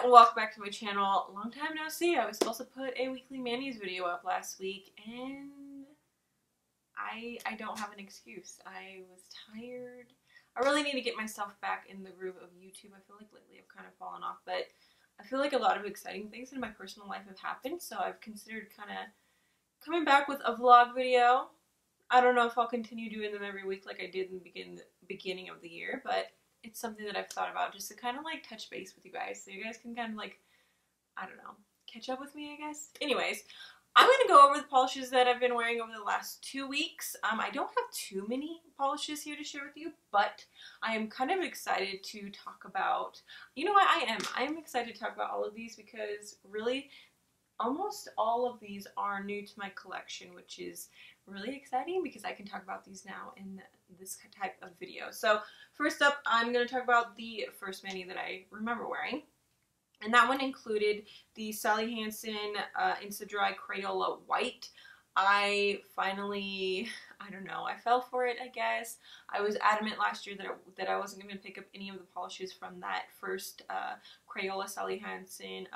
welcome back to my channel. Long time no see. I was supposed to put a weekly manis video up last week and I don't have an excuse. I was tired. I really need to get myself back in the groove of YouTube. I feel like lately I've kind of fallen off, but I feel like a lot of exciting things in my personal life have happened, so I've considered kind of coming back with a vlog video. I don't know if I'll continue doing them every week like I did in the beginning of the year, but it's something that I've thought about just to kind of like touch base with you guys so you guys can kind of like, I don't know, catch up with me, I guess. Anyways, I'm going to go over the polishes that I've been wearing over the last 2 weeks. I don't have too many polishes here to share with you, but I am kind of excited to talk about, you know what, I am excited to talk about all of these because really almost all of these are new to my collection, which is really exciting because I can talk about these now in this type of video. So first up, I'm going to talk about the first mani that I remember wearing. And that one included the Sally Hansen Insta-Dry Crayola White. I finally, I don't know, I fell for it, I guess. I was adamant last year that I wasn't going to pick up any of the polishes from that first Crayola Sally Hansen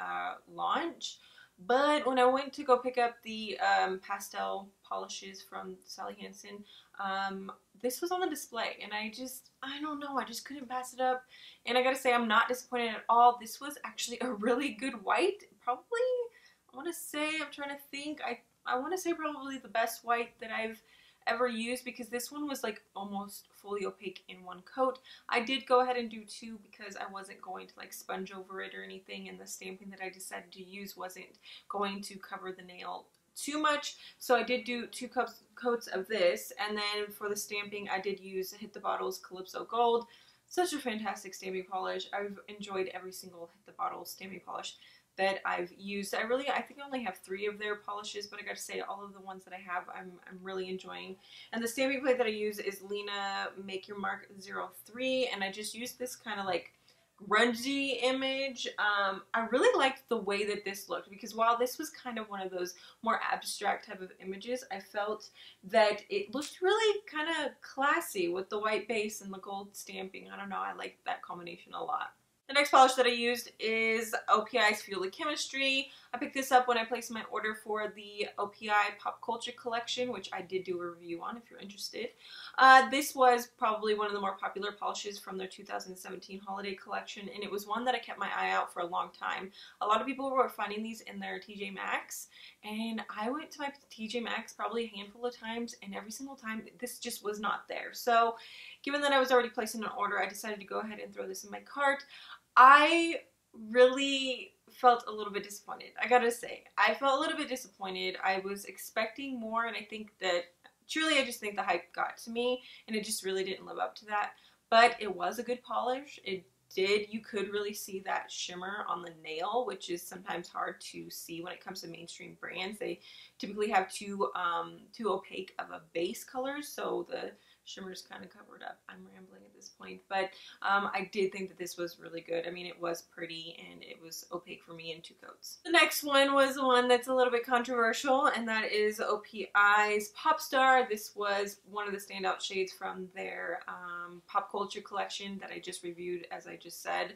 launch. But when I went to go pick up the pastel polishes from Sally Hansen, this was on the display, and I don't know, I just couldn't pass it up. And I gotta say, I'm not disappointed at all. This was actually a really good white. Probably, I want to say, I'm trying to think, I want to say probably the best white that I've ever used, because this one was like almost fully opaque in one coat. I did go ahead and do two because I wasn't going to like sponge over it or anything, and the stamping that I decided to use wasn't going to cover the nail too much, so I did do two coats of this. And then for the stamping, I did use Hit the Bottle's Calypso Gold. Such a fantastic stamping polish. I've enjoyed every single Hit the Bottle stamping polish that I've used. I think I only have 3 of their polishes, but I got to say, all of the ones that I have, I'm really enjoying. And the stamping plate that I use is Lina Make Your Mark 03, and I just used this kind of like grungy image. I really liked the way that this looked, because while this was kind of one of those more abstract type of images, I felt that it looked really kind of classy with the white base and the gold stamping. I don't know, I like that combination a lot. The next polish that I used is OPI Steely Chemistry. I picked this up when I placed my order for the OPI Pop Culture collection, which I did do a review on if you're interested. This was probably one of the more popular polishes from their 2017 holiday collection, and it was one that I kept my eye out for a long time. A lot of people were finding these in their TJ Maxx, and I went to my TJ Maxx probably a handful of times, and every single time this just was not there. So given that I was already placing an order, I decided to go ahead and throw this in my cart. I really felt a little bit disappointed. I gotta say, I felt a little bit disappointed. I was expecting more, and I think that truly I just think the hype got to me, and it just really didn't live up to that. But it was a good polish. You could really see that shimmer on the nail, which is sometimes hard to see when it comes to mainstream brands. They typically have too opaque of a base color, so the shimmer's kind of covered up. I'm rambling at this point, but I did think that this was really good. I mean, it was pretty, and it was opaque for me in 2 coats. The next one was the one that's a little bit controversial, and that is OPI's Popstar. This was one of the standout shades from their pop culture collection that I just reviewed, as I just said.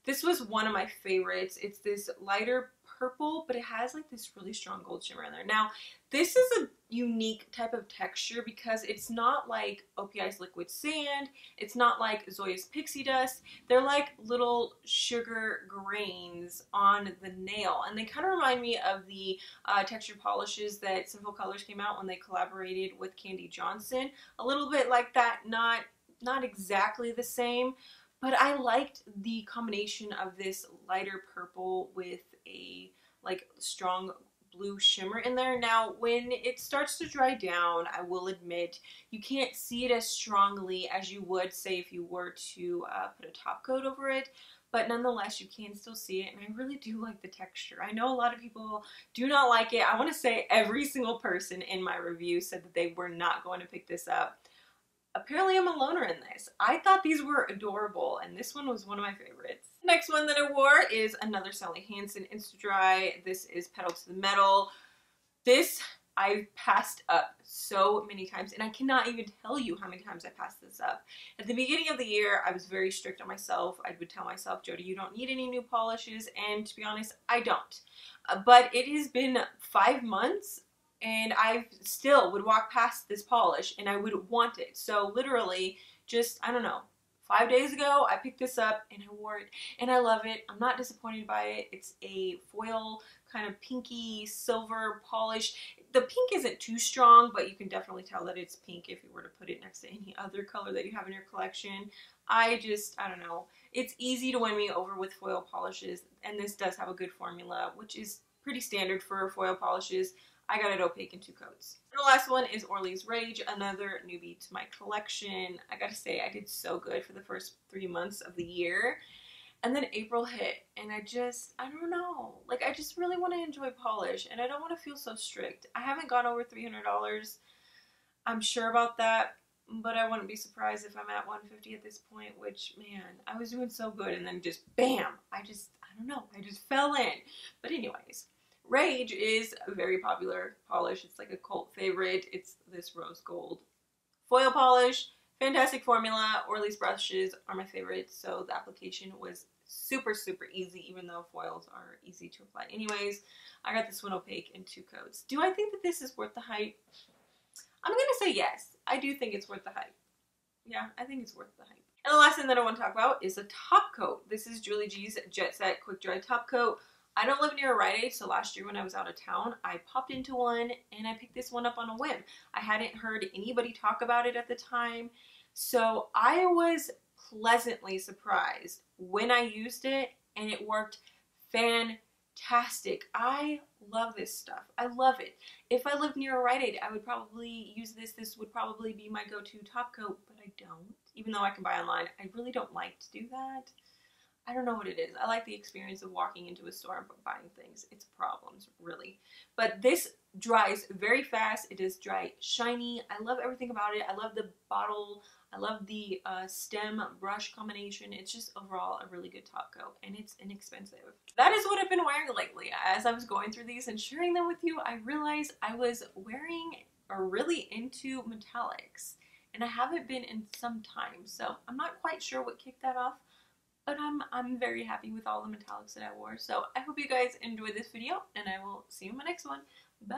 This was one of my favorites. It's this lighter purple, but it has like this really strong gold shimmer in there. Now, this is a unique type of texture because it's not like OPI's Liquid Sand. It's not like Zoya's Pixie Dust. They're like little sugar grains on the nail, and they kind of remind me of the texture polishes that Sinful Colors came out when they collaborated with Candy Johnson. A little bit like that, not exactly the same. But I liked the combination of this lighter purple with a like strong blue shimmer in there. Now, when it starts to dry down, I will admit you can't see it as strongly as you would, say, if you were to put a top coat over it. But nonetheless, you can still see it, and I really do like the texture. I know a lot of people do not like it. I want to say every single person in my review said that they were not going to pick this up. Apparently I'm a loner in this. I thought these were adorable, and this one was one of my favorites. The next one that I wore is another Sally Hansen Insta-Dry. This is Petal to the Metal. This I've passed up so many times, and I cannot even tell you how many times I passed this up. At the beginning of the year, I was very strict on myself. I would tell myself, Jodi, you don't need any new polishes, and to be honest, I don't. But it has been 5 months, and I still would walk past this polish, and I would want it. So literally, just, I don't know, 5 days ago, I picked this up and I wore it and I love it. I'm not disappointed by it. It's a foil kind of pinky silver polish. The pink isn't too strong, but you can definitely tell that it's pink if you were to put it next to any other color that you have in your collection. I don't know. It's easy to win me over with foil polishes, and this does have a good formula, which is pretty standard for foil polishes. I got it opaque in 2 coats. And the last one is Orly's Rage, another newbie to my collection. I gotta say, I did so good for the first 3 months of the year. And then April hit, and I don't know. Like, I just really want to enjoy polish, and I don't want to feel so strict. I haven't gone over $300. I'm sure about that, but I wouldn't be surprised if I'm at $150 at this point, which, man, I was doing so good, and then just, bam! I don't know. I just fell in. But anyways. Rage is a very popular polish. It's like a cult favorite. It's this rose gold foil polish. Fantastic formula. Orly's brushes are my favorite, so the application was super, super easy, even though foils are easy to apply anyways. I got this one opaque in 2 coats. Do I think that this is worth the hype? I'm gonna say yes. I do think it's worth the hype. Yeah, I think it's worth the hype. And the last thing that I want to talk about is a top coat. This is Julie G's Jet Set Quick Dry Top Coat. I don't live near a Rite Aid, so last year when I was out of town, I popped into one and I picked this one up on a whim. I hadn't heard anybody talk about it at the time, so I was pleasantly surprised when I used it, and it worked fantastic. I love this stuff. I love it. If I lived near a Rite Aid, I would probably use this. This would probably be my go-to top coat, but I don't. Even though I can buy online, I really don't like to do that. I don't know what it is. I like the experience of walking into a store and buying things. It's problems, really. But this dries very fast. It is dry shiny. I love everything about it. I love the bottle. I love the stem brush combination. It's just overall a really good top coat, and it's inexpensive. That is what I've been wearing lately. As I was going through these and sharing them with you, I realized I was wearing or really into metallics, and I haven't been in some time. So I'm not quite sure what kicked that off. But I'm very happy with all the metallics that I wore. So I hope you guys enjoyed this video, and I will see you in my next one. Bye!